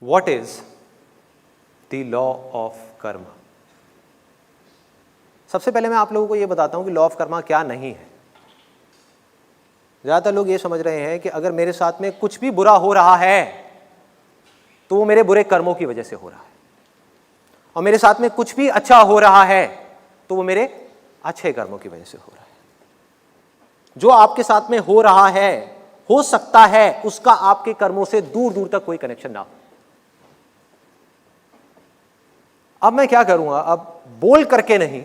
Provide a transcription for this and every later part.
What is the law of karma? सबसे पहले मैं आप लोगों को ये बताता हूं कि लॉ ऑफ कर्मा क्या नहीं है। ज़्यादातर लोग ये समझ रहे हैं कि अगर मेरे साथ में कुछ भी बुरा हो रहा है तो वो मेरे बुरे कर्मों की वजह से हो रहा है, और मेरे साथ में कुछ भी अच्छा हो रहा है तो वो मेरे अच्छे कर्मों की वजह से हो रहा है। जो आपके साथ में हो रहा है, हो सकता है उसका आपके कर्मों से दूर दूर तक कोई कनेक्शन ना हो। अब मैं क्या करूंगा, अब बोल करके नहीं,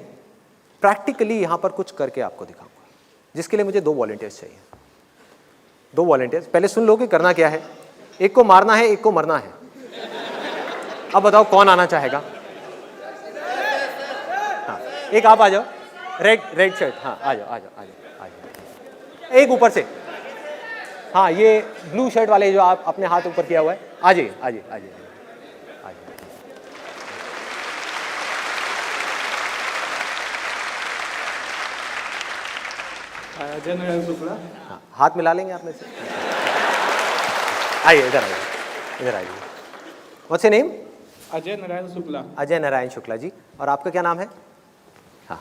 प्रैक्टिकली यहां पर कुछ करके आपको दिखाऊंगा, जिसके लिए मुझे 2 वॉलंटियर्स चाहिए। 2 वॉलंटियर्स, पहले सुन लो कि करना क्या है। एक को मारना है, एक को मरना है। अब बताओ कौन आना चाहेगा? हाँ, एक आप आ जाओ, रेड शर्ट, हाँ आ जाओ आ जाओ आ जाओ आ जाओ। एक ऊपर से, हाँ ये ब्लू शर्ट वाले जो आप अपने हाथ ऊपर किया हुआ है, आ जाइए आ जाइए आ जाइए आ जाइए। अजय नारायण शुक्ला। हाँ, हाथ मिला लेंगे आप में से। आइए इधर आइए, इधर आइए। What's your name? Ajay Narayan Shukla. Ajay Narayan Shukla ji. और आपका क्या नाम है? हाँ,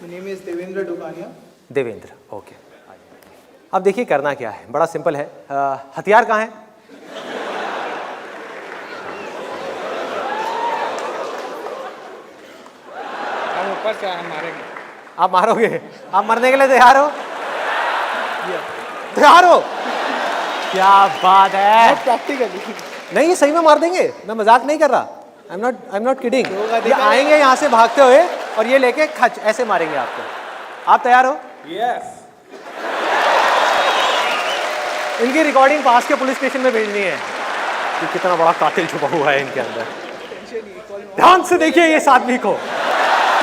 my name is Devendra Dukania. Devendra, okay. अब देखिए करना क्या है, बड़ा सिंपल है। हथियार कहाँ है? हम ऊपर से हम मारेंगे। आप मारोगे? आप मरने के लिए तैयार हो? तैयार हो? क्या बात है। प्रैक्टिकली नहीं, ये सही में मार देंगे, मैं मजाक नहीं कर रहा। I am not kidding. ये आएंगे यहाँ से भागते हुए और ये लेके खच ऐसे मारेंगे आपको। आप तैयार हो? यस। इनकी रिकॉर्डिंग पास के पुलिस स्टेशन में भेजनी है कि कितना बड़ा कातिल छुपा हुआ है इनके अंदर। ध्यान से देखिए इस आदमी को,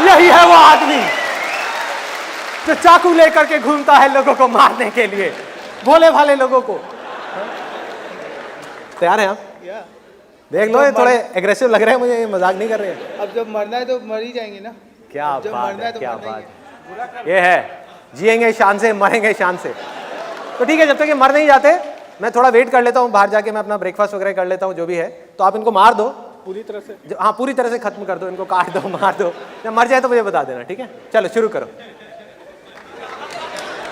यही है वो आदमी जो चाकू लेकर के घूमता है लोगों को मारने के लिए, भोले भाले लोगों को। तैयार हैं आप? देख लो, ये थोड़े एग्रेसिव लग रहे हैं मुझे, ये मजाक नहीं कर रहे हैं। अब जब मरना है तो मर ही जाएंगे ना। क्या बात है, तो क्या मरना ही बात है। ये है, जिएंगे शान से, मरेंगे शान से। तो ठीक है, जब तक ये मर नहीं जाते मैं थोड़ा वेट कर लेता हूँ, बाहर जाके मैं अपना ब्रेकफास्ट वगैरह कर लेता हूँ, जो भी है। तो आप इनको मार दो पूरी तरह से। हाँ, पूरी तरह से खत्म कर दो इनको, काट दो, मार दो। जब मर जाए तो मुझे बता देना, ठीक है? चलो शुरू करो।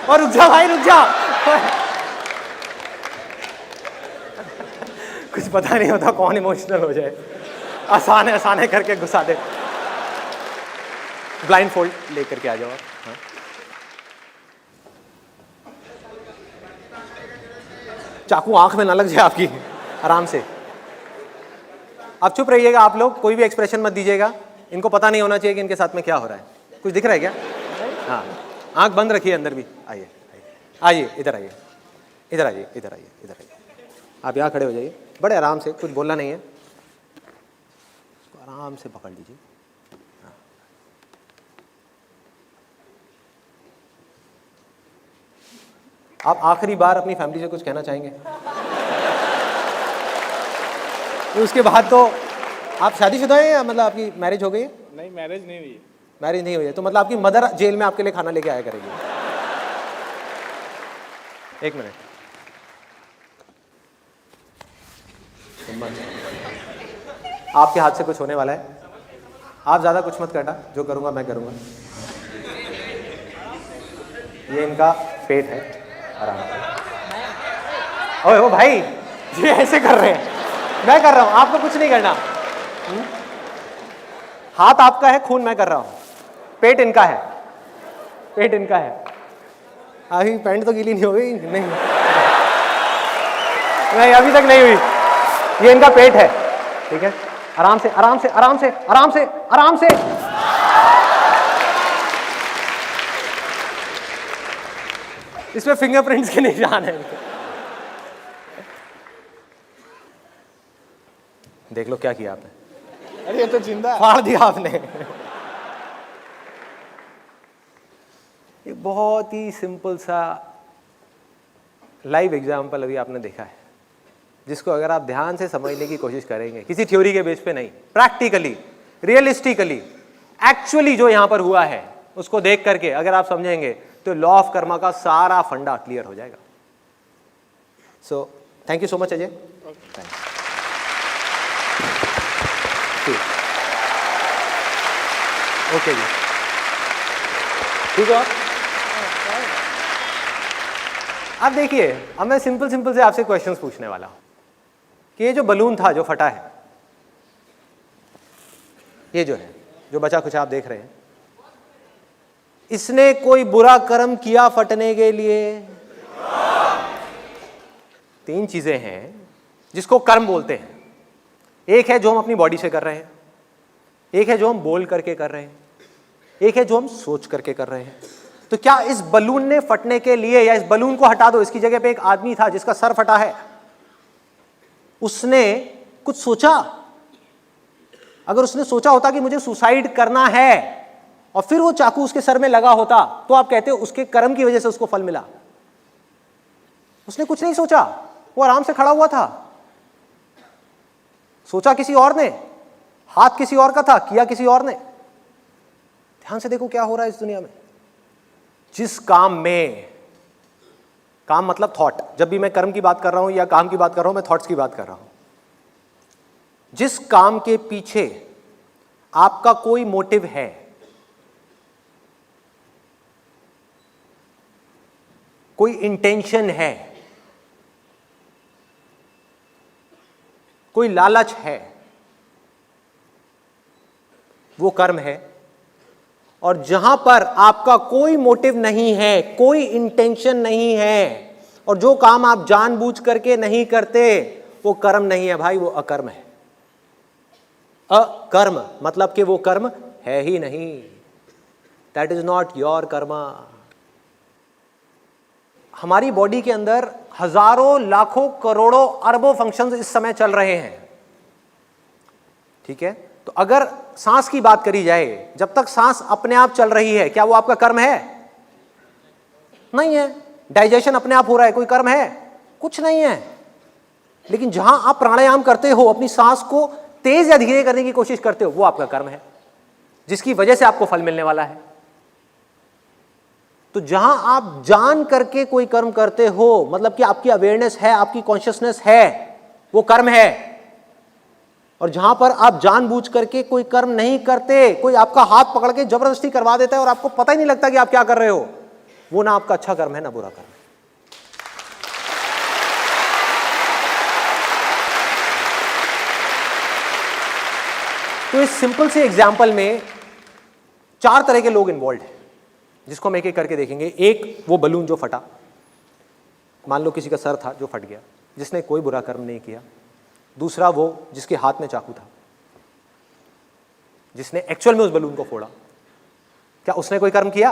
और रुक जा भाई, रुक जा। कुछ पता नहीं होता कौन इमोशनल हो जाए। आसान है, आसान है करके घुसा दे। ब्लाइंड फोल्ड लेकर के आ जाओ आप। हाँ। चाकू आंख में ना लग जाए आपकी, आराम से। अब चुप रहिएगा आप लोग, कोई भी एक्सप्रेशन मत दीजिएगा। इनको पता नहीं होना चाहिए कि इनके साथ में क्या हो रहा है। कुछ दिख रहा है क्या? हाँ, आंख बंद रखिए अंदर भी। आइए आइए, इधर आइए, इधर आइए, इधर आइए, इधर आइए। आप यहाँ खड़े हो जाइए, बड़े आराम से, कुछ बोलना नहीं है। आराम से पकड़ लीजिए। हाँ। आप आखिरी बार अपनी फैमिली से कुछ कहना चाहेंगे? उसके बाद तो आप शादीशुदा हैं या मतलब आपकी मैरिज हो गई है? नहीं, मैरिज नहीं हुई है। मैरिज नहीं हुई है, तो मतलब आपकी मदर जेल में आपके लिए खाना लेके आया करेगी। एक मिनट, आपके हाथ से कुछ होने वाला है। आप ज्यादा कुछ मत करना, जो करूंगा मैं करूंगा। ये इनका पेट है, आराम से। ओए ओ भाई, ये ऐसे कर रहे हैं, मैं कर रहा हूं, आपको कुछ नहीं करना। हाथ आपका है, खून मैं कर रहा हूं, पेट इनका है, पेट इनका है। अभी पैंट तो गीली नहीं हो गई? नहीं, नहीं अभी तक नहीं हुई। ये इनका पेट है, ठीक है? आराम से आराम से आराम से आराम से आराम से। इसमें फिंगरप्रिंट्स के निशान है इनके। देख लो क्या किया आपने। अरे ये तो जिंदा फाड़ दिया आपने। ये बहुत ही सिंपल सा लाइव एग्जाम्पल अभी आपने देखा है, जिसको अगर आप ध्यान से समझने की कोशिश करेंगे, किसी थ्योरी के बेस पे नहीं, प्रैक्टिकली, रियलिस्टिकली, एक्चुअली जो यहां पर हुआ है उसको देख करके अगर आप समझेंगे तो लॉ ऑफ कर्मा का सारा फंडा क्लियर हो जाएगा। So thank you so much Ajay. ठीक, ओके जी, ठीक है। अब देखिए, अब मैं सिंपल से आपसे क्वेश्चंस पूछने वाला हूं कि ये जो बलून था जो फटा है, ये जो है, जो बचा कुछ आप देख रहे हैं, इसने कोई बुरा कर्म किया फटने के लिए? तीन चीजें हैं जिसको कर्म बोलते हैं। एक है जो हम अपनी बॉडी से कर रहे हैं, एक है जो हम बोल करके कर रहे हैं, एक है जो हम सोच करके कर रहे हैं। तो क्या इस बलून ने फटने के लिए, या इस बलून को हटा दो, इसकी जगह पे एक आदमी था जिसका सर फटा है, उसने कुछ सोचा? अगर उसने सोचा होता कि मुझे सुसाइड करना है और फिर वो चाकू उसके सर में लगा होता, तो आप कहते हो उसके कर्म की वजह से उसको फल मिला। उसने कुछ नहीं सोचा, वो आराम से खड़ा हुआ था। सोचा किसी और ने, हाथ किसी और का था, किया किसी और ने। ध्यान से देखो क्या हो रहा है इस दुनिया में। जिस काम में, काम मतलब थॉट, जब भी मैं कर्म की बात कर रहा हूं या काम की बात कर रहा हूं, मैं थॉट्स की बात कर रहा हूं। जिस काम के पीछे आपका कोई मोटिव है, कोई इंटेंशन है, कोई लालच है, वो कर्म है। और जहां पर आपका कोई मोटिव नहीं है, कोई इंटेंशन नहीं है, और जो काम आप जानबूझ करके नहीं करते, वो कर्म नहीं है भाई, वो अकर्म है। अकर्म मतलब कि वो कर्म है ही नहीं। That is not your Karma. हमारी बॉडी के अंदर हजारों, लाखों, करोड़ों, अरबों फंक्शंस इस समय चल रहे हैं, ठीक है। तो अगर सांस की बात करी जाए, जब तक सांस अपने आप चल रही है, क्या वो आपका कर्म है? नहीं है। डाइजेशन अपने आप हो रहा है, कोई कर्म है? कुछ नहीं है। लेकिन जहां आप प्राणायाम करते हो, अपनी सांस को तेज या धीरे करने की कोशिश करते हो, वो आपका कर्म है, जिसकी वजह से आपको फल मिलने वाला है। तो जहां आप जान करके कोई कर्म करते हो, मतलब कि आपकी अवेयरनेस है, आपकी कॉन्शियसनेस है, वो कर्म है। और जहां पर आप जानबूझ करके कोई कर्म नहीं करते, कोई आपका हाथ पकड़ के जबरदस्ती करवा देता है और आपको पता ही नहीं लगता कि आप क्या कर रहे हो, वो ना आपका अच्छा कर्म है ना बुरा कर्म है। तो इस सिंपल से एग्जाम्पल में 4 तरह के लोग इन्वॉल्व हैं, जिसको हम एक एक करके देखेंगे। एक, वो बलून जो फटा, मान लो किसी का सर था जो फट गया, जिसने कोई बुरा कर्म नहीं किया। दूसरा, वो जिसके हाथ में चाकू था, जिसने एक्चुअल में उस बलून को फोड़ा। क्या उसने कोई कर्म किया?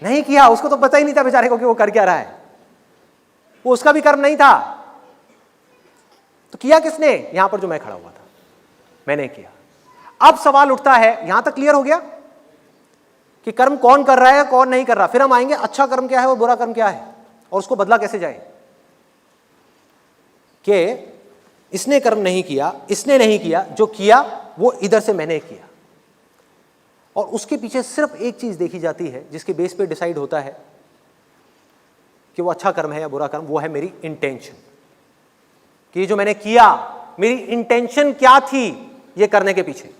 नहीं किया। उसको तो पता ही नहीं था बेचारे को कि वो कर क्या रहा है, वो उसका भी कर्म नहीं था। तो किया किसने? यहां पर जो मैं खड़ा हुआ था, मैंने किया। अब सवाल उठता है, यहां तक क्लियर हो गया कि कर्म कौन कर रहा है, कौन नहीं कर रहा। फिर हम आएंगे अच्छा कर्म क्या है और बुरा कर्म क्या है, और उसको बदला कैसे जाए। कि इसने कर्म नहीं किया, इसने नहीं किया, जो किया वो इधर से मैंने किया। और उसके पीछे सिर्फ एक चीज देखी जाती है, जिसके बेस पे डिसाइड होता है कि वो अच्छा कर्म है या बुरा कर्म। वो है मेरी इंटेंशन, कि जो मैंने किया, मेरी इंटेंशन क्या थी ये करने के पीछे।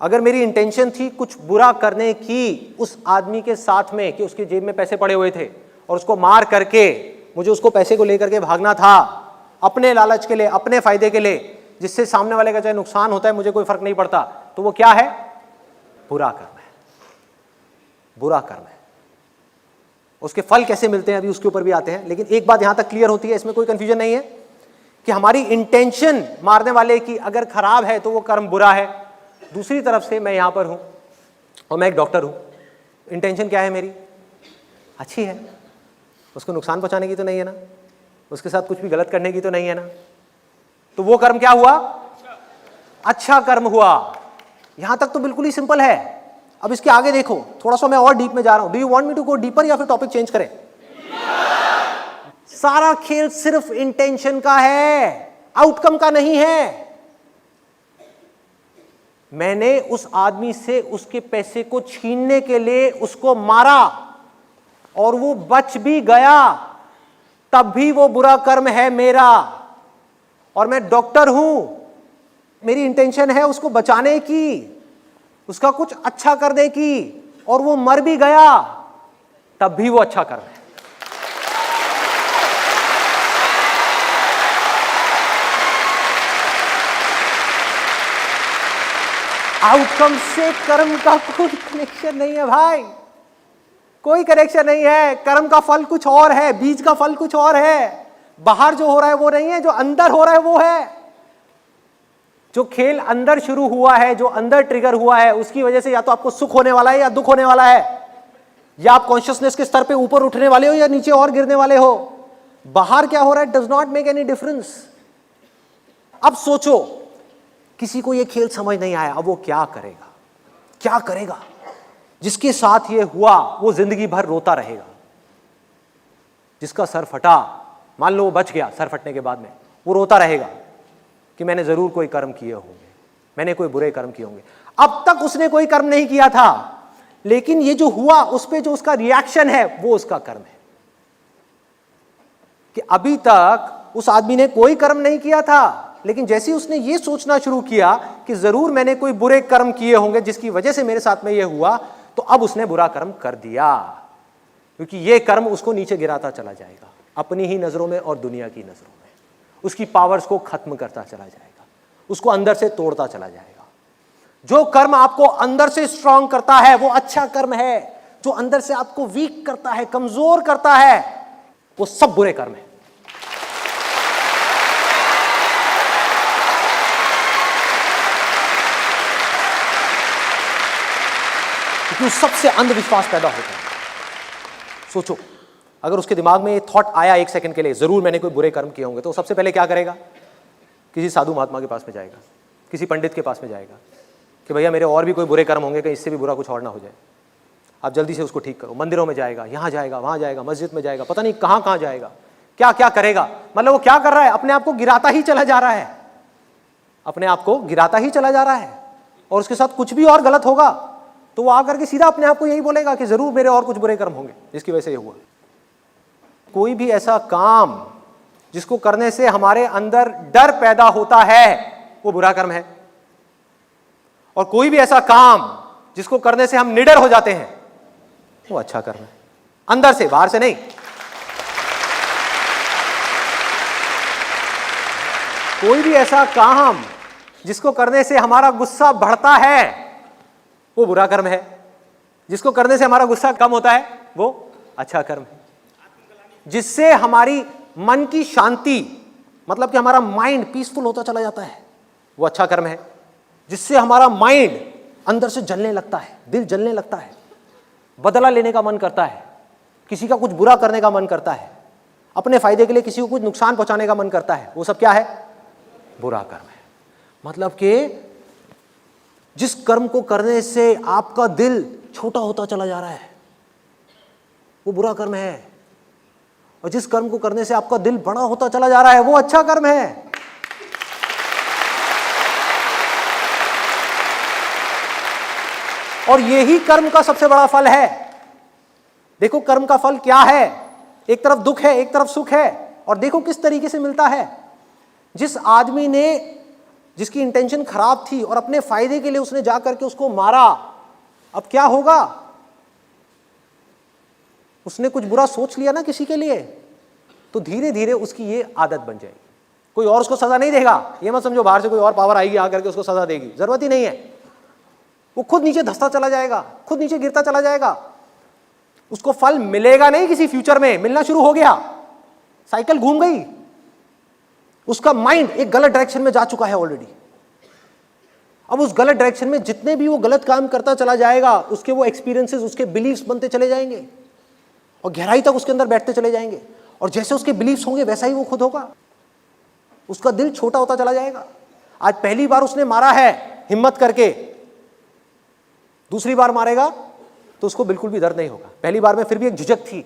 अगर मेरी इंटेंशन थी कुछ बुरा करने की उस आदमी के साथ में, कि उसके जेब में पैसे पड़े हुए थे और उसको मार करके मुझे उसको पैसे को लेकर के भागना था, अपने लालच के लिए, अपने फायदे के लिए, जिससे सामने वाले का चाहे नुकसान होता है मुझे कोई फर्क नहीं पड़ता, तो वो क्या है? बुरा कर्म है। बुरा कर्म है। उसके फल कैसे मिलते हैं अभी उसके ऊपर भी आते हैं। लेकिन एक बात यहां तक क्लियर होती है, इसमें कोई कंफ्यूजन नहीं है, कि हमारी इंटेंशन मारने वाले की अगर खराब है तो वो कर्म बुरा है। दूसरी तरफ से मैं यहां पर हूं और मैं एक डॉक्टर हूं, इंटेंशन क्या है मेरी? अच्छी है। उसको नुकसान पहुंचाने की तो नहीं है ना, उसके साथ कुछ भी गलत करने की तो नहीं है ना। तो वो कर्म क्या हुआ? अच्छा कर्म हुआ। यहां तक तो बिल्कुल ही सिंपल है। अब इसके आगे देखो, थोड़ा सा मैं और डीप में जा रहा हूं। Do you want me to go deeper या फिर टॉपिक चेंज करें? सारा खेल सिर्फ इंटेंशन का है, आउटकम का नहीं है। मैंने उस आदमी से उसके पैसे को छीनने के लिए उसको मारा और वो बच भी गया, तब भी वो बुरा कर्म है मेरा। और मैं डॉक्टर हूं, मेरी इंटेंशन है उसको बचाने की, उसका कुछ अच्छा करने की, और वो मर भी गया तब भी वो अच्छा कर रहा है। आउटकम से कर्म का कोई कनेक्शन नहीं है भाई, कोई कनेक्शन नहीं है। कर्म का फल कुछ और है, बीज का फल कुछ और है। बाहर जो हो रहा है वो नहीं है, जो अंदर हो रहा है वो है। जो खेल अंदर शुरू हुआ है, जो अंदर ट्रिगर हुआ है, उसकी वजह से या तो आपको सुख होने वाला है या दुख होने वाला है, या आप कॉन्शियसनेस के स्तर पे ऊपर उठने वाले हो या नीचे और गिरने वाले हो। बाहर क्या हो रहा है does not make any difference. अब सोचो, किसी को ये खेल समझ नहीं आया, अब वो क्या करेगा? क्या करेगा? जिसके साथ ये हुआ वो जिंदगी भर रोता रहेगा। जिसका सर फटा, मान लो वो बच गया, सर फटने के बाद में वो रोता रहेगा कि मैंने जरूर कोई कर्म किए होंगे, मैंने कोई बुरे कर्म किए होंगे। अब तक उसने कोई कर्म नहीं किया था, लेकिन ये जो हुआ उस पे जो उसका रिएक्शन है वो उसका कर्म है। कि अभी तक उस आदमी ने कोई कर्म नहीं किया था, लेकिन जैसे ही उसने ये सोचना शुरू किया कि जरूर मैंने कोई बुरे कर्म किए होंगे जिसकी वजह से मेरे साथ में ये हुआ, तो अब उसने बुरा कर्म कर दिया, क्योंकि ये कर्म उसको नीचे गिराता चला जाएगा, अपनी ही नजरों में और दुनिया की नजरों में। उसकी पावर्स को खत्म करता चला जाएगा, उसको अंदर से तोड़ता चला जाएगा। जो कर्म आपको अंदर से स्ट्रांग करता है वो अच्छा कर्म है, जो अंदर से आपको वीक करता है, कमजोर करता है, वो सब बुरे कर्म है। क्योंकि उस सबसे अंधविश्वास पैदा होता है। सोचो, अगर उसके दिमाग में ये थॉट आया एक सेकंड के लिए, जरूर मैंने कोई बुरे कर्म किए होंगे, तो सबसे पहले क्या करेगा? किसी साधु महात्मा के पास में जाएगा, किसी पंडित के पास में जाएगा कि भैया मेरे और भी कोई बुरे कर्म होंगे, कहीं इससे भी बुरा कुछ और ना हो जाए, आप जल्दी से उसको ठीक करो। मंदिरों में जाएगा, यहाँ जाएगा, वहाँ जाएगा, मस्जिद में जाएगा, पता नहीं कहाँ कहाँ जाएगा, क्या क्या करेगा। मतलब वो क्या कर रहा है? अपने आप को गिराता ही चला जा रहा है, अपने आप को गिराता ही चला जा रहा है। और उसके साथ कुछ भी और गलत होगा तो वो आकर के सीधा अपने आप को यही बोलेगा कि जरूर मेरे और कुछ बुरे कर्म होंगे जिसकी वजह से ये हुआ। कोई भी ऐसा काम जिसको करने से हमारे अंदर डर पैदा होता है वो बुरा कर्म है, और कोई भी ऐसा काम जिसको करने से हम निडर हो जाते हैं वो अच्छा कर्म है, अंदर से, बाहर से नहीं। कोई भी ऐसा काम जिसको करने से हमारा गुस्सा बढ़ता है वो बुरा कर्म है, जिसको करने से हमारा गुस्सा कम होता है वो अच्छा कर्म है। जिससे हमारी मन की शांति, मतलब कि हमारा माइंड पीसफुल होता चला जाता है, वो अच्छा कर्म है। जिससे हमारा माइंड अंदर से जलने लगता है, दिल जलने लगता है, बदला लेने का मन करता है, किसी का कुछ बुरा करने का मन करता है, अपने फायदे के लिए किसी को कुछ नुकसान पहुंचाने का मन करता है, वो सब क्या है? बुरा कर्म है। मतलब कि जिस कर्म को करने से आपका दिल छोटा होता चला जा रहा है वो बुरा कर्म है, और जिस कर्म को करने से आपका दिल बड़ा होता चला जा रहा है वो अच्छा कर्म है। और यही कर्म का सबसे बड़ा फल है। देखो कर्म का फल क्या है, एक तरफ दुख है, एक तरफ सुख है, और देखो किस तरीके से मिलता है। जिस आदमी ने, जिसकी इंटेंशन खराब थी और अपने फायदे के लिए उसने जाकर के उसको मारा, अब क्या होगा? उसने कुछ बुरा सोच लिया ना किसी के लिए, तो धीरे धीरे उसकी ये आदत बन जाएगी। कोई और उसको सजा नहीं देगा, ये मत समझो बाहर से कोई और पावर आएगी आकर के उसको सजा देगी, जरूरत ही नहीं है। वो खुद नीचे धंसता चला जाएगा, खुद नीचे गिरता चला जाएगा। उसको फल मिलेगा नहीं किसी फ्यूचर में, मिलना शुरू हो गया, साइकिल घूम गई, उसका माइंड एक गलत डायरेक्शन में जा चुका है ऑलरेडी। अब उस गलत डायरेक्शन में जितने भी वो गलत काम करता चला जाएगा, उसके वो एक्सपीरियंसेस, उसके बिलीफ्स बनते चले जाएंगे और गहराई तक उसके अंदर बैठते चले जाएंगे, और जैसे उसके बिलीफ्स होंगे वैसा ही वो खुद होगा। उसका दिल छोटा होता चला जाएगा। आज पहली बार उसने मारा है हिम्मत करके, दूसरी बार मारेगा तो उसको बिल्कुल भी दर्द नहीं होगा। पहली बार में फिर भी एक झिझक थी,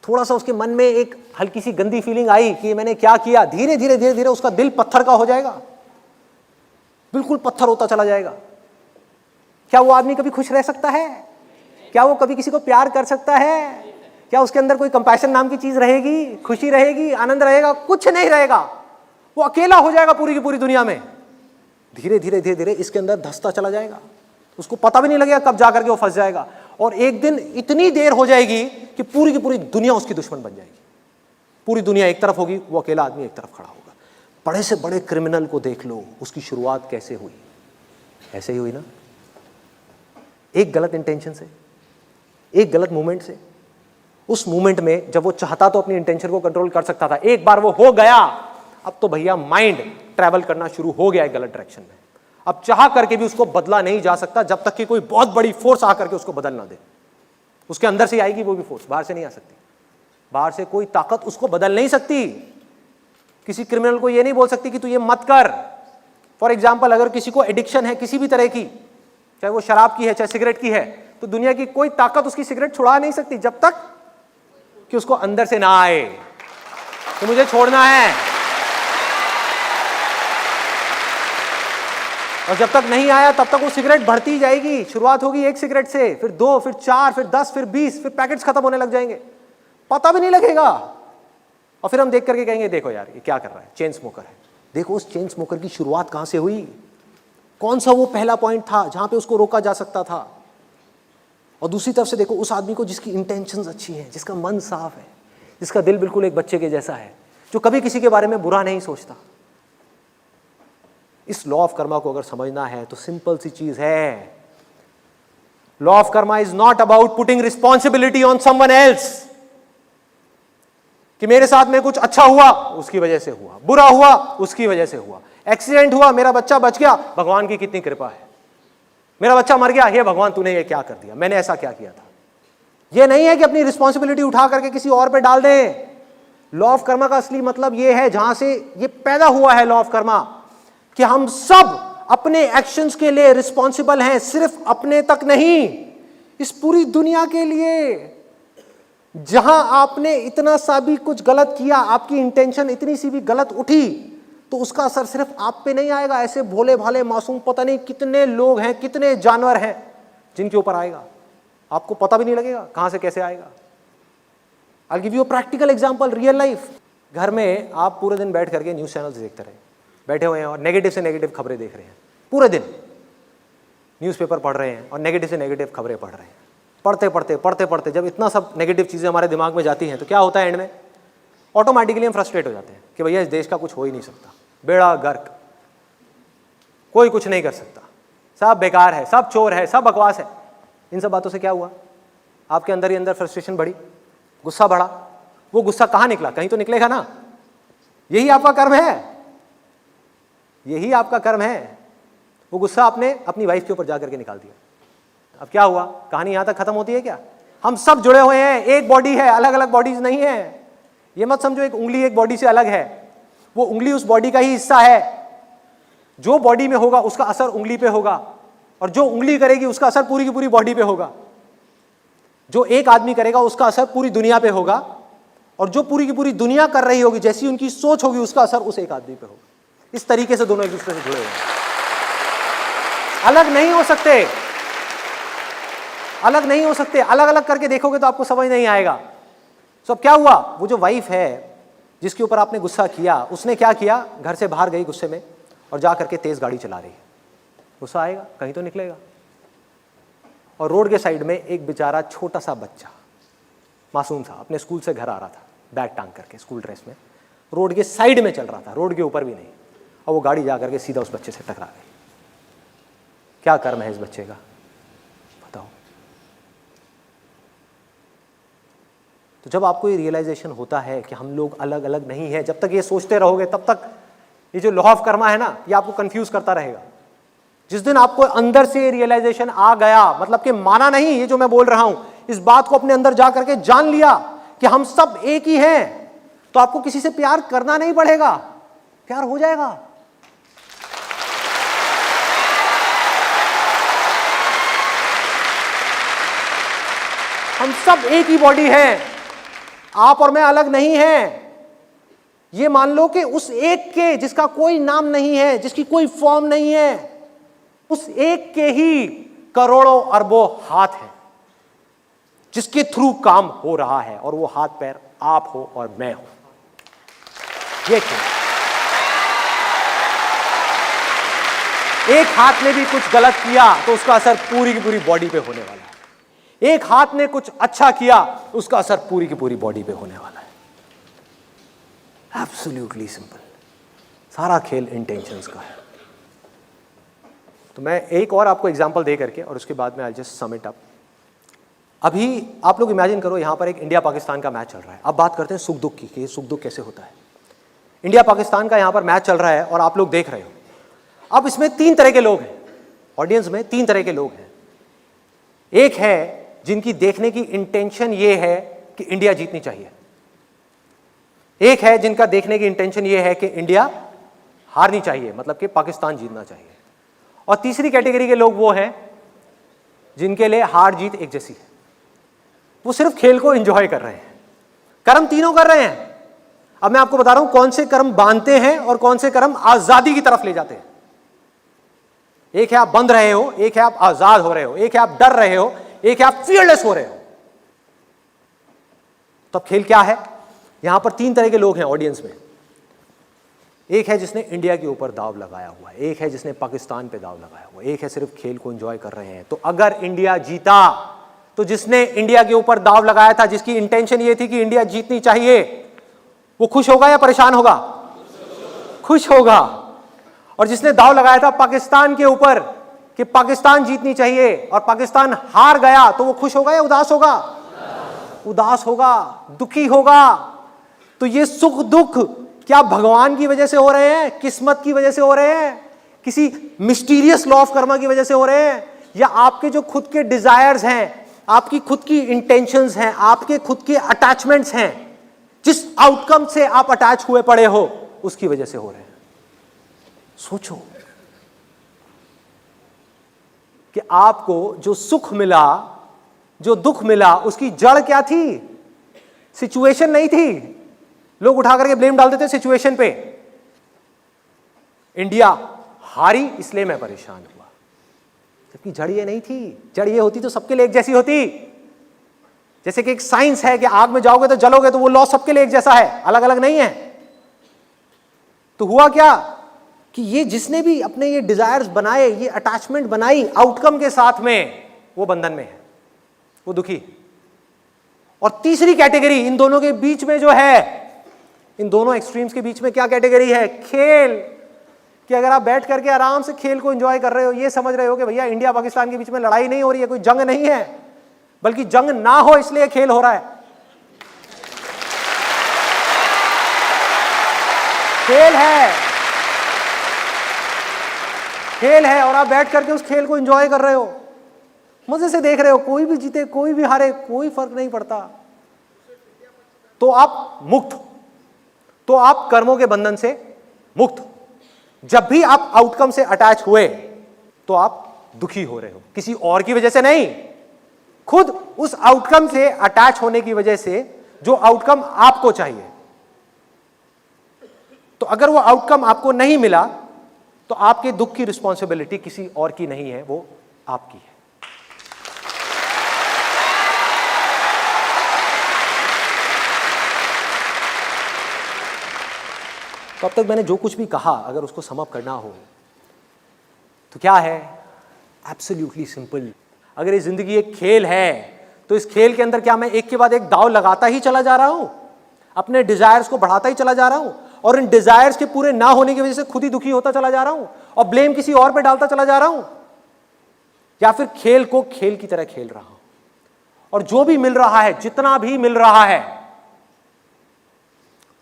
थोड़ा सा उसके मन में एक हल्की सी गंदी फीलिंग आई कि मैंने क्या किया। धीरे धीरे धीरे धीरे उसका दिल पत्थर का हो जाएगा, बिल्कुल पत्थर होता चला जाएगा। क्या वो आदमी कभी खुश रह सकता है? क्या वो कभी किसी को प्यार कर सकता है? क्या उसके अंदर कोई कंपैशन नाम की चीज रहेगी, खुशी रहेगी, आनंद रहेगा? कुछ नहीं रहेगा। वो अकेला हो जाएगा पूरी की पूरी दुनिया में। धीरे धीरे धीरे धीरे इसके अंदर धंसता चला जाएगा, उसको पता भी नहीं लगेगा कब जा करके वो फंस जाएगा, और एक दिन इतनी देर हो जाएगी कि पूरी की पूरी दुनिया उसकी दुश्मन बन जाएगी। पूरी दुनिया एक तरफ होगी, वो अकेला आदमी एक तरफ खड़ा होगा। बड़े से बड़े क्रिमिनल को देख लो, उसकी शुरुआत कैसे हुई, ऐसे ही हुई ना, एक गलत इंटेंशन से, एक गलत मूवमेंट से। उस मूवमेंट में जब वो चाहता तो अपनी इंटेंशन को कंट्रोल कर सकता था, एक बार वो हो गया, अब तो भैया माइंड ट्रैवल करना शुरू हो गया है गलत डायरेक्शन में। अब चाह करके भी उसको बदला नहीं जा सकता जब तक कि कोई बहुत बड़ी फोर्स आकर के उसको बदल ना दे। उसके अंदर से आएगी वो भी फोर्स, बाहर से नहीं आ सकती। बाहर से कोई ताकत उसको बदल नहीं सकती। किसी क्रिमिनल को ये नहीं बोल सकती कि तू ये मत कर। फॉर एग्जाम्पल, अगर किसी को एडिक्शन है किसी भी तरह की, चाहे वो शराब की है चाहे सिगरेट की है, तो दुनिया की कोई ताकत उसकी सिगरेट छुड़ा नहीं सकती जब तक कि उसको अंदर से ना आए कि मुझे छोड़ना है। और जब तक नहीं आया तब तक वो सिगरेट बढ़ती जाएगी। शुरुआत होगी एक सिगरेट से, फिर 2, फिर 4, फिर 10, फिर 20, फिर पैकेट्स खत्म होने लग जाएंगे, पता भी नहीं लगेगा। और फिर हम देख करके कहेंगे देखो यार ये क्या कर रहा है, चेन स्मोकर है। देखो उस चेन स्मोकर की शुरुआत कहां से हुई, कौन सा वो पहला पॉइंट था जहां पे उसको रोका जा सकता था। और दूसरी तरफ से देखो उस आदमी को जिसकी इंटेंशंस अच्छी हैं, जिसका मन साफ है, जिसका दिल बिल्कुल एक बच्चे के जैसा है, जो कभी किसी के बारे में बुरा नहीं सोचता। इस लॉ ऑफ कर्मा को अगर समझना है तो सिंपल सी चीज है, law of Karma is not about putting responsibility on someone else, कि मेरे साथ में कुछ अच्छा हुआ उसकी वजह से हुआ, बुरा हुआ उसकी वजह से हुआ, एक्सीडेंट हुआ मेरा बच्चा बच गया, भगवान की कितनी कृपा है, मेरा बच्चा मर गया, हे भगवान तूने ये क्या कर दिया, मैंने ऐसा क्या किया था। ये नहीं है कि अपनी रिस्पॉन्सिबिलिटी उठा करके किसी और पे डाल दें। लॉ ऑफ कर्मा का असली मतलब ये है, जहां से ये पैदा हुआ है लॉ ऑफ कर्मा, कि हम सब अपने एक्शंस के लिए रिस्पॉन्सिबल हैं, सिर्फ अपने तक नहीं, इस पूरी दुनिया के लिए। जहां आपने इतना सा भी कुछ गलत किया, आपकी इंटेंशन इतनी सी भी गलत उठी, तो उसका असर सिर्फ आप पे नहीं आएगा। ऐसे भोले भाले मासूम पता नहीं कितने लोग हैं, कितने जानवर हैं जिनके ऊपर आएगा, आपको पता भी नहीं लगेगा कहां से कैसे आएगा। I give you a practical example, real life. घर में आप पूरे दिन बैठ करके न्यूज चैनल्स देखते रहे, बैठे हुए हैं और नेगेटिव से नेगेटिव खबरें देख रहे हैं, पूरे दिन न्यूज़पेपर पढ़ रहे हैं और नेगेटिव से नेगेटिव खबरें पढ़ रहे हैं। पढ़ते पढ़ते पढ़ते पढ़ते जब इतना सब नेगेटिव चीज़ें हमारे दिमाग में जाती हैं तो क्या होता है, एंड में ऑटोमेटिकली हम फ्रस्ट्रेट हो जाते हैं कि भैया इस देश का कुछ हो ही नहीं सकता, बेड़ा गर्क, कोई कुछ नहीं कर सकता, सब बेकार है, सब चोर है, सब बकवास है। इन सब बातों से क्या हुआ, आपके अंदर ही अंदर फ्रस्ट्रेशन बढ़ी, गुस्सा बढ़ा। वो गुस्सा कहाँ निकला, कहीं तो निकलेगा ना। यही आपका कर्म है, यही आपका कर्म है। वो गुस्सा आपने अपनी वाइफ के ऊपर जाकर के निकाल दिया। अब क्या हुआ, कहानी यहां तक खत्म होती है क्या? हम सब जुड़े हुए हैं, एक बॉडी है, अलग अलग बॉडीज नहीं है। ये मत समझो एक उंगली एक बॉडी से अलग है, वो उंगली उस बॉडी का ही हिस्सा है। जो बॉडी में होगा उसका असर उंगली पे होगा, और जो उंगली करेगी उसका असर पूरी की पूरी बॉडी पे होगा। जो एक आदमी करेगा उसका असर पूरी दुनिया पे होगा, और जो पूरी की पूरी दुनिया कर रही होगी, जैसी उनकी सोच होगी, उसका असर उस एक आदमी पे होगा। इस तरीके से दोनों एक दूसरे से जुड़े हुए हैं, अलग नहीं हो सकते, अलग नहीं हो सकते। अलग अलग करके देखोगे तो आपको समझ नहीं आएगा। तो अब क्या हुआ, वो जो वाइफ है जिसके ऊपर आपने गुस्सा किया, उसने क्या किया, घर से बाहर गई गुस्से में और जा करके तेज गाड़ी चला रही है। गुस्सा आएगा, कहीं तो निकलेगा। और रोड के साइड में एक बेचारा छोटा सा बच्चा, मासूम सा, अपने स्कूल से घर आ रहा था, बैग टांग करके, स्कूल ड्रेस में, रोड के साइड में चल रहा था, रोड के ऊपर भी नहीं, और वो गाड़ी जा करके सीधा उस बच्चे से टकरा गई। क्या कर्म है इस बच्चे का, बताओ। तो जब आपको ये रियलाइजेशन होता है कि हम लोग अलग अलग नहीं है, जब तक ये सोचते रहोगे तब तक ये जो लॉ ऑफ कर्मा है ना, ये आपको कंफ्यूज करता रहेगा। जिस दिन आपको अंदर से रियलाइजेशन आ गया, मतलब कि माना नहीं ये जो मैं बोल रहा हूं, इस बात को अपने अंदर जा करके जान लिया कि हम सब एक ही हैं, तो आपको किसी से प्यार करना नहीं पड़ेगा, प्यार हो जाएगा। हम सब एक ही बॉडी है, आप और मैं अलग नहीं हैं। ये मान लो कि उस एक के जिसका कोई नाम नहीं है, जिसकी कोई फॉर्म नहीं है, उस एक के ही करोड़ों अरबों हाथ हैं जिसके थ्रू काम हो रहा है, और वो हाथ पैर आप हो और मैं हूं। ये क्यों? एक हाथ ने भी कुछ गलत किया तो उसका असर पूरी की पूरी बॉडी पे होने वाला है। एक हाथ ने कुछ अच्छा किया, उसका असर पूरी की पूरी बॉडी पे होने वाला है। Absolutely simple. सारा खेल इंटेंशंस का है। तो मैं एक और आपको एग्जांपल दे करके और उसके बाद में I just sum it up. अभी आप लोग इमेजिन करो, यहां पर एक इंडिया पाकिस्तान का मैच चल रहा है। अब बात करते हैं सुख दुख की, कि सुख दुख कैसे होता है। इंडिया पाकिस्तान का यहां पर मैच चल रहा है और आप लोग देख रहे हो। अब इसमें 3 तरह के लोग हैं, ऑडियंस में 3 तरह के लोग हैं। एक है जिनकी देखने की इंटेंशन ये है कि इंडिया जीतनी चाहिए। एक है जिनका देखने की इंटेंशन ये है कि इंडिया हारनी चाहिए, मतलब कि पाकिस्तान जीतना चाहिए। और तीसरी कैटेगरी के लोग वो हैं जिनके लिए हार जीत एक जैसी है। वो सिर्फ खेल को एंजॉय कर रहे हैं। कर्म तीनों कर रहे हैं। अब मैं आपको बता रहा हूं कौन से कर्म बांधते हैं और कौन से कर्म आजादी की तरफ ले जाते हैं। एक है आप बंध रहे हो, एक है आप आजाद हो रहे हो, एक है आप डर रहे हो, एक है आप फियरलेस हो रहे हो। तो अब खेल क्या है? यहां पर 3 तरह के लोग हैं ऑडियंस में। एक है जिसने इंडिया के ऊपर दाव लगाया हुआ है, एक है जिसने पाकिस्तान पे दाव लगाया हुआ है, एक है सिर्फ खेल को एंजॉय कर रहे हैं। तो अगर इंडिया जीता तो जिसने इंडिया के ऊपर दाव लगाया था, जिसकी इंटेंशन ये थी कि इंडिया जीतनी चाहिए, वो खुश होगा या परेशान होगा? खुश होगा। और जिसने दाव लगाया था पाकिस्तान के ऊपर कि पाकिस्तान जीतनी चाहिए और पाकिस्तान हार गया, तो वो खुश होगा या उदास होगा? उदास होगा, दुखी होगा। तो ये सुख दुख क्या भगवान की वजह से हो रहे हैं, किस्मत की वजह से हो रहे हैं, किसी मिस्टीरियस लॉ ऑफ कर्मा की वजह से हो रहे हैं, या आपके जो खुद के डिजायर्स हैं, आपकी खुद की इंटेंशंस हैं, आपके खुद के अटैचमेंट्स हैं, जिस आउटकम से आप अटैच हुए पड़े हो, उसकी वजह से हो रहे हैं? सोचो कि आपको जो सुख मिला, जो दुख मिला, उसकी जड़ क्या थी? सिचुएशन नहीं थी। लोग उठा करके ब्लेम डालते थे सिचुएशन पे। इंडिया हारी इसलिए मैं परेशान हुआ, जबकि जड़ ये नहीं थी। जड़ ये होती तो सबके लिए एक जैसी होती। जैसे कि एक साइंस है कि आग में जाओगे तो जलोगे, तो वो लॉ सबके लिए एक जैसा है, अलग अलग नहीं है। तो हुआ क्या कि ये जिसने भी अपने ये डिजायर्स बनाए, ये अटैचमेंट बनाई आउटकम के साथ में, वो बंधन में है, वो दुखी। और तीसरी कैटेगरी इन दोनों के बीच में जो है, इन दोनों एक्सट्रीम्स के बीच में क्या कैटेगरी है? खेल। कि अगर आप बैठ करके आराम से खेल को एंजॉय कर रहे हो, ये समझ रहे हो कि भैया इंडिया पाकिस्तान के बीच में लड़ाई नहीं हो रही है, कोई जंग नहीं है, बल्कि जंग ना हो इसलिए खेल हो रहा है। खेल है, खेल है, और आप बैठ करके उस खेल को एंजॉय कर रहे हो, मजे से देख रहे हो। कोई भी जीते, कोई भी हारे, कोई फर्क नहीं पड़ता। तो आप मुक्त, तो आप कर्मों के बंधन से मुक्त। जब भी आप आउटकम से अटैच हुए तो आप दुखी हो रहे हो, किसी और की वजह से नहीं, खुद उस आउटकम से अटैच होने की वजह से, जो आउटकम आपको चाहिए। तो अगर वो आउटकम आपको नहीं मिला तो आपके दुख की रिस्पॉन्सिबिलिटी किसी और की नहीं है, वो आपकी है। तो अब तक मैंने जो कुछ भी कहा, अगर उसको समअप करना हो तो क्या है? Absolutely simple. अगर ये जिंदगी एक खेल है, तो इस खेल के अंदर क्या मैं एक के बाद एक दाव लगाता ही चला जा रहा हूं, अपने डिजायर्स को बढ़ाता ही चला जा रहा हूं, और इन डिजायर्स के पूरे ना होने की वजह से खुद ही दुखी होता चला जा रहा हूं और ब्लेम किसी और पे डालता चला जा रहा हूं, या फिर खेल को खेल की तरह खेल रहा हूं और जो भी मिल रहा है, जितना भी मिल रहा है,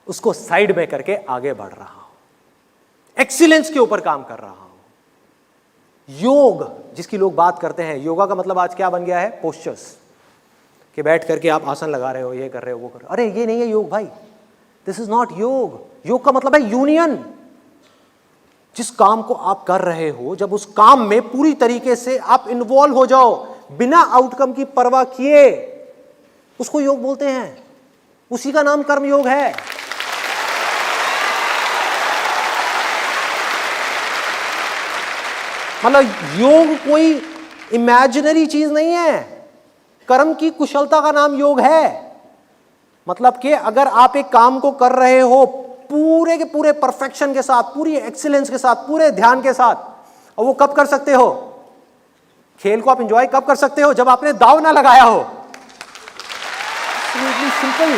उसको साइड में करके आगे बढ़ रहा हूं, एक्सीलेंस के ऊपर काम कर रहा हूं। योग जिसकी लोग बात करते हैं, योगा का मतलब आज क्या बन गया है? पोस्चर्स, कि बैठ करके आप आसन लगा रहे हो, ये कर रहे हो, वो कर रहे हो। अरे ये नहीं है योग भाई, दिस इज नॉट योग। योग का मतलब है यूनियन। जिस काम को आप कर रहे हो, जब उस काम में पूरी तरीके से आप इन्वॉल्व हो जाओ, बिना आउटकम की परवाह किए, उसको योग बोलते हैं। उसी का नाम कर्म योग है। मतलब योग कोई इमेजिनरी चीज नहीं है, कर्म की कुशलता का नाम योग है। मतलब कि अगर आप एक काम को कर रहे हो पूरे के पूरे परफेक्शन के साथ, पूरी एक्सीलेंस के साथ, पूरे ध्यान के साथ, और वो कब कर सकते हो? खेल को आप एंजॉय कब कर सकते हो? जब आपने दाव ना लगाया हो। सिंपल।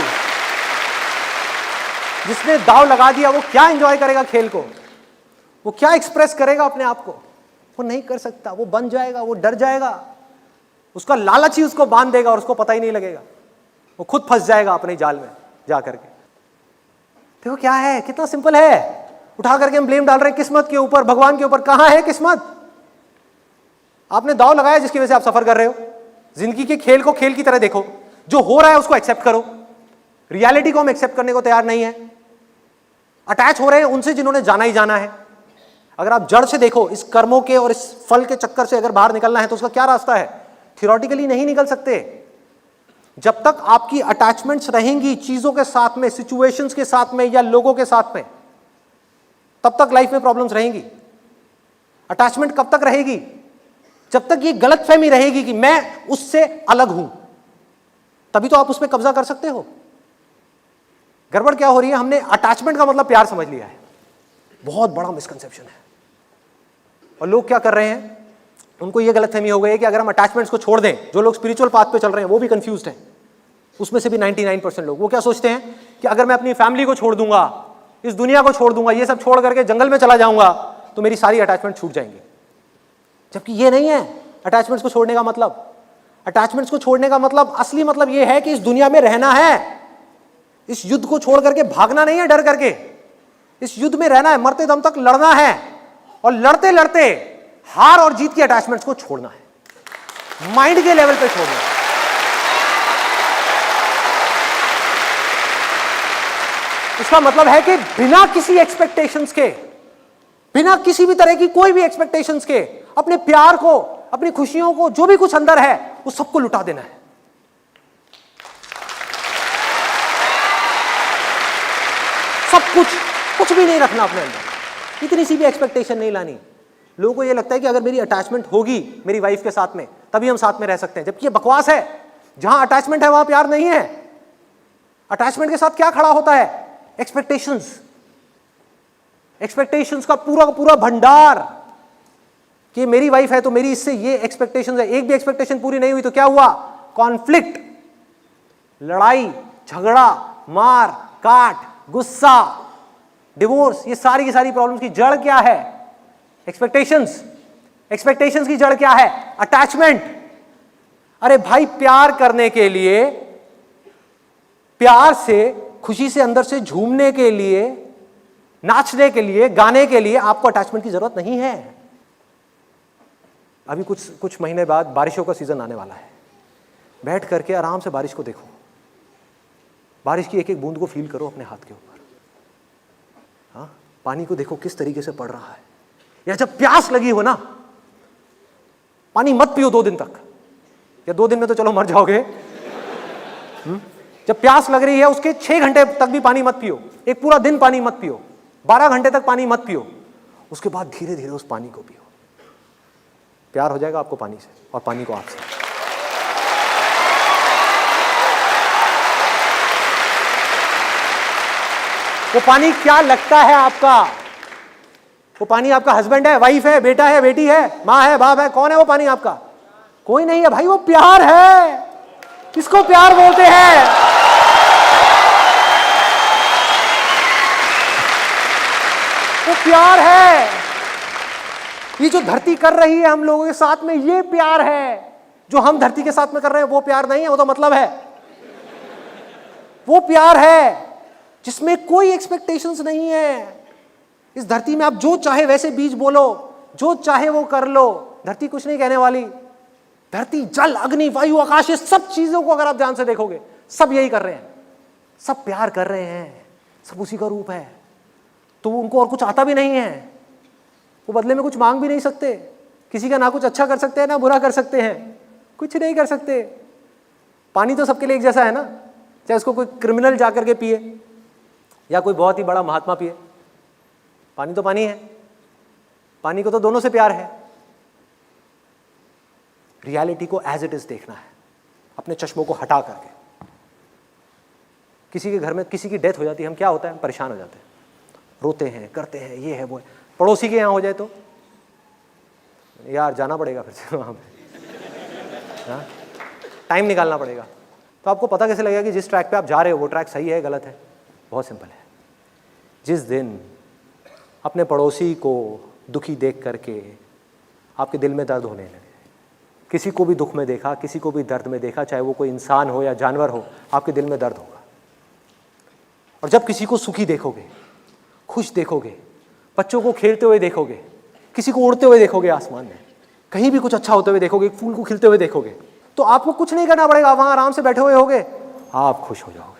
जिसने दाव लगा दिया वो क्या एंजॉय करेगा खेल को? वो क्या एक्सप्रेस करेगा अपने आप को? वो नहीं कर सकता, वो बन जाएगा, वो डर जाएगा, उसका लालच ही उसको बांध देगा और उसको पता ही नहीं लगेगा, वो खुद फंस जाएगा अपने जाल में जा करके। देखो क्या है, कितना सिंपल है। उठा करके हम ब्लेम डाल रहे हैं किस्मत के ऊपर, भगवान के ऊपर। कहां है किस्मत? आपने दाव लगाया जिसकी वजह से आप सफर कर रहे हो। जिंदगी के खेल को खेल की तरह देखो, जो हो रहा है उसको एक्सेप्ट करो। रियलिटी को हम एक्सेप्ट करने को तैयार नहीं है। अटैच हो रहे हैं उनसे जिन्होंने जाना ही जाना है। अगर आप जड़ से देखो, इस कर्मों के और इस फल के चक्कर से अगर बाहर निकलना है तो उसका क्या रास्ता है? थियोरेटिकली नहीं निकल सकते। जब तक आपकी अटैचमेंट्स रहेंगी चीजों के साथ में, सिचुएशंस के साथ में या लोगों के साथ में, तब तक लाइफ में प्रॉब्लम्स रहेंगी। अटैचमेंट कब तक रहेगी? जब तक ये गलतफहमी रहेगी कि मैं उससे अलग हूं, तभी तो आप उस पर कब्जा कर सकते हो। गड़बड़ क्या हो रही है? हमने अटैचमेंट का मतलब प्यार समझ लिया है। बहुत बड़ा मिसकंसेप्शन है। और लोग क्या कर रहे हैं, उनको ये गलतफहमी हो गई है कि अगर हम अटैचमेंट्स को छोड़ दें, जो लोग स्पिरिचुअल पाथ पे चल रहे हैं वो भी कंफ्यूज्ड हैं। उसमें से भी 99% लोग वो क्या सोचते हैं कि अगर मैं अपनी फैमिली को छोड़ दूंगा, इस दुनिया को छोड़ दूंगा, ये सब छोड़ करके जंगल में चला जाऊंगा, तो मेरी सारी अटैचमेंट छूट जाएंगी। जबकि ये नहीं है अटैचमेंट्स को छोड़ने का मतलब। अटैचमेंट्स को छोड़ने का मतलब, असली मतलब ये है कि इस दुनिया में रहना है। इस युद्ध को छोड़ करके भागना नहीं है डर करके। इस युद्ध में रहना है, मरते दम तक लड़ना है, और लड़ते लड़ते हार और जीत की अटैचमेंट्स को छोड़ना है, माइंड के लेवल पे छोड़ना है। इसका मतलब है कि बिना किसी एक्सपेक्टेशंस के, बिना किसी भी तरह की कोई भी एक्सपेक्टेशंस के, अपने प्यार को, अपनी खुशियों को, जो भी कुछ अंदर है वो सबको लुटा देना है। सब कुछ भी नहीं रखना अपने अंदर, इतनी सी भी एक्सपेक्टेशन नहीं लानी। लोगों को ये लगता है कि अगर मेरी अटैचमेंट होगी मेरी वाइफ के साथ में तभी हम साथ में रह सकते हैं, जबकि ये बकवास है। जहां अटैचमेंट है वहां प्यार नहीं है। अटैचमेंट के साथ क्या खड़ा होता है? एक्सपेक्टेशंस। एक्सपेक्टेशंस का पूरा भंडार, कि मेरी वाइफ है तो मेरी इससे ये एक्सपेक्टेशंस है। एक भी एक्सपेक्टेशन पूरी नहीं हुई तो क्या हुआ? कॉन्फ्लिक्ट, लड़ाई, झगड़ा, मार काट, गुस्सा, डिवोर्स। ये सारी की सारी प्रॉब्लम्स की जड़ क्या है? एक्सपेक्टेशंस। एक्सपेक्टेशंस की जड़ क्या है? अटैचमेंट। अरे भाई, प्यार करने के लिए, प्यार से, खुशी से अंदर से झूमने के लिए, नाचने के लिए, गाने के लिए आपको अटैचमेंट की जरूरत नहीं है। अभी कुछ महीने बाद बारिशों का सीजन आने वाला है। बैठ करके आराम से बारिश को देखो, बारिश की एक एक बूंद को फील करो अपने हाथ के ऊपर। हाँ, पानी को देखो किस तरीके से पड़ रहा है। या जब प्यास लगी हो ना, पानी मत पियो 2 दिन तक, या 2 दिन में तो चलो मर जाओगे। जब प्यास लग रही है उसके 6 घंटे तक भी पानी मत पियो, एक पूरा दिन पानी मत पियो, 12 घंटे तक पानी मत पियो। उसके बाद धीरे धीरे उस पानी को पियो। प्यार हो जाएगा आपको पानी से और पानी को आपसे। वो पानी क्या लगता है आपका? वो पानी आपका हस्बैंड है, वाइफ है, बेटा है, बेटी है, माँ है, बाप है? कौन है वो पानी आपका? कोई नहीं है भाई, वो प्यार है। किसको प्यार बोलते हैं? वो प्यार है। ये जो धरती कर रही है हम लोगों के साथ में, ये प्यार है। जो हम धरती के साथ में कर रहे हैं वो प्यार नहीं है, वो तो मतलब है। वो प्यार है जिसमें कोई एक्सपेक्टेशंस नहीं है। इस धरती में आप जो चाहे वैसे बीज बोलो, जो चाहे वो कर लो, धरती कुछ नहीं कहने वाली। धरती, जल, अग्नि, वायु, आकाश, ये सब चीजों को अगर आप ध्यान से देखोगे, सब यही कर रहे हैं, सब प्यार कर रहे हैं, सब उसी का रूप है। तो उनको और कुछ आता भी नहीं है, वो बदले में कुछ मांग भी नहीं सकते। किसी का ना कुछ अच्छा कर सकते हैं ना बुरा कर सकते हैं, कुछ नहीं कर सकते। पानी तो सबके लिए एक जैसा है ना, चाहे उसको कोई क्रिमिनल जाकर के पिए या कोई बहुत ही बड़ा महात्मा पिए, पानी तो पानी है। पानी को तो दोनों से प्यार है। रियलिटी को एज इट इज देखना है, अपने चश्मों को हटा करके। किसी के घर में किसी की डेथ हो जाती है, हम क्या होता है? हम परेशान हो जाते हैं, रोते हैं, करते हैं, ये है वो है। पड़ोसी के यहाँ हो जाए तो यार जाना पड़ेगा फिर से वहाँ पे, हाँ टाइम निकालना पड़ेगा। तो आपको पता कैसे लगेगा कि जिस ट्रैक पे आप जा रहे हो वो ट्रैक सही है गलत है? बहुत सिंपल है। जिस दिन अपने पड़ोसी को दुखी देख करके आपके दिल में दर्द होने लगे, किसी को भी दुख में देखा, किसी को भी दर्द में देखा, चाहे वो कोई इंसान हो या जानवर हो, आपके दिल में दर्द होगा। और जब किसी को सुखी देखोगे, खुश देखोगे, बच्चों को खेलते हुए देखोगे, किसी को उड़ते हुए देखोगे आसमान में, कहीं भी कुछ अच्छा होते हुए देखोगे, फूल को खिलते हुए देखोगे, तो आपको कुछ नहीं करना पड़ेगा, वहां आराम से बैठे हुए होगे, आप खुश हो जाओगे।